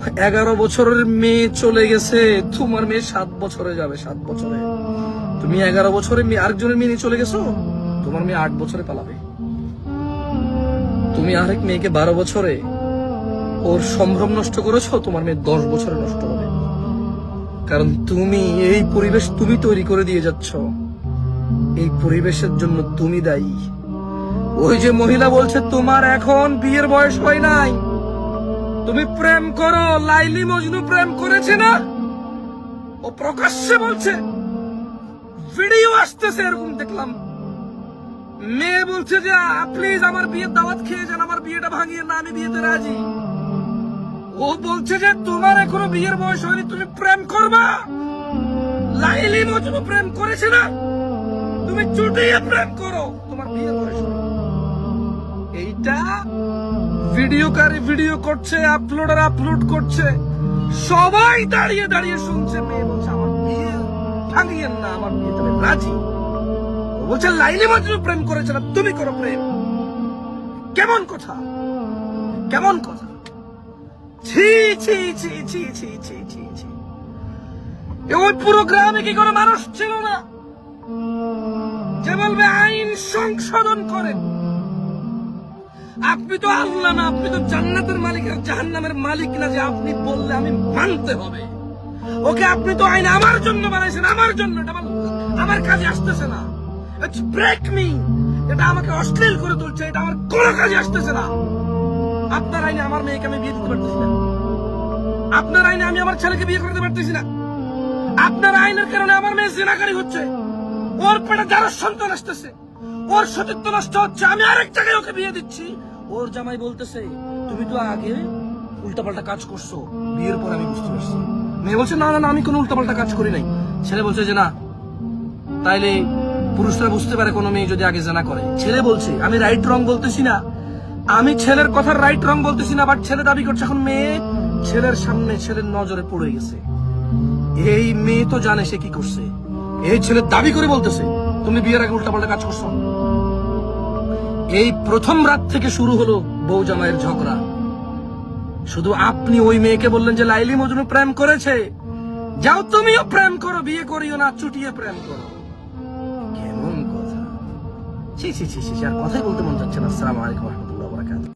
11 বছরের মেয়ে চলে গেছে, তোমার মেয়ে 7 বছরে যাবে, 7 বছরে। তুমি 11 বছরের মেয়ে আরেকজনের মেয়ে নিয়ে চলে গেছো, তোমার মেয়ে 8 বছরে পালাবে। তুমি আরেক মেয়েকে 12 বছরে ওর সম্ভ্রম নষ্ট করেছো, তোমার মেয়ে 10 বছরে নষ্ট হবে। কারণ তুমি এই পরিবেশ তুমি তৈরি করে দিয়ে যাচ্ছ, এই পরিবেশের জন্য তুমি দায়ী। ওই যে মহিলা বলছে তোমার এখন বিয়ের বয়স হয় নাই, তুমি প্রেম করো, লাইলি মজনু প্রেম করেছে না, ও প্রকাশ্যে বলছে, ভিডিও আসতেছে এরকম দেখলাম। মেয়ে বলছে যে প্লিজ আমার বিয়ের দাওয়াত খেয়ে যান, আমার বিয়েটা ভাঙিয়ে না, আমি বিয়েতে রাজি। ও বলছে যে তোমার এখনো বিয়ের বয়স হয়নি, তুমি প্রেম করবা। লাইলি মজনু প্রেম করেছে না, তুমি চুটিয়ে প্রেম করো, তোমার বিয়ের বয়স হয়নি। এইটা ভিডিওকারী ভিডিও করছে, আপলোডার আপলোড করছে, সবাই দাঁড়িয়ে দাঁড়িয়ে শুনছে। মেয়ে বলছে আমার বিয়ে ভাঙিয়েন না, আমার বিয়েতে আমি রাজি। ও বলছে লাইলি মজনু প্রেম করেছে না, তুমি করো প্রেম। কেমন কথা, কেমন কথা! ছি ছি ছি ছি ছি ছি ছি ছি। ওই পুরো গ্রামে কি কোনো মানুষ ছিল না যে বলবে আইন সংশোধন করেন? আপনি তো আল্লাহ না, আপনি তো জান্নাতের মালিক আর জাহান্নামের মালিক না যে আপনি বললে আমি মানতে হবে। ওকে আপনি তো আইন আমার জন্য বানাইছেন, আমার জন্য। এটা আমার কাজে আসতেছে না। ইটস ব্রেক মি, এটা আমাকে অশ্লীল করে তুলছে, এটা আমার কোনো কাজে আসতেছে না। আপনার আইনে আমার মেয়েকে আমি বিয়ে দিতে পারতেছি না, আপনার আইনে আমি আমার ছেলেকে বিয়ে করতে পারতেছি না, আপনার আইনের কারণে আমার মেয়ে জিনাকারী হচ্ছে, ওর পেটে যারা সন্তান আসতেছে, ওর সতীত্ব নষ্ট হচ্ছে, আমি আরেক জায়গায় ওকে বিয়ে দিচ্ছি। ওর জামাই বলতেছে তুমি তো আগে উল্টাপাল্টা কাজ করছো, বিয়ের পর আমি বুঝতে পারছি। মেয়ে বলছে না না না, আমি কোনো উল্টাপাল্টা কাজ করি নাই। ছেলে বলছে যে না, তাইলে পুরুষরা বুঝতে পারে কোনো মেয়ে যদি আগে জানা করে। ছেলে বলছে আমি রাইট রং বলতেছি না, আমি ছেলের কথার রাইট রং বলতেছি না, বাট ছেলে দাবি করছে এখন মেয়ে ছেলের সামনে ছেলের নজরে পড়ে গেছে। এই মেয়ে তো জানে সে কি করছে, এই ছেলে দাবি করে বলতেছে তুমি বিয়ের আগে উল্টাপাল্টা কাজ করছো। এই প্রথম রাত থেকে শুরু হলো বউ জামাইয়ের ঝগড়া। শুধু আপনি ওই মেয়েকে বললেন যে লাইলি মজনু প্রেম করেছে, যাও তুমিও প্রেম করো, বিয়ে করিও না, চুটিয়ে প্রেম করো। কেমন কথা! ছি ছি ছি ছি, আর কথাই বলতে মন যাচ্ছে না। আসসালামু আলাইকুম।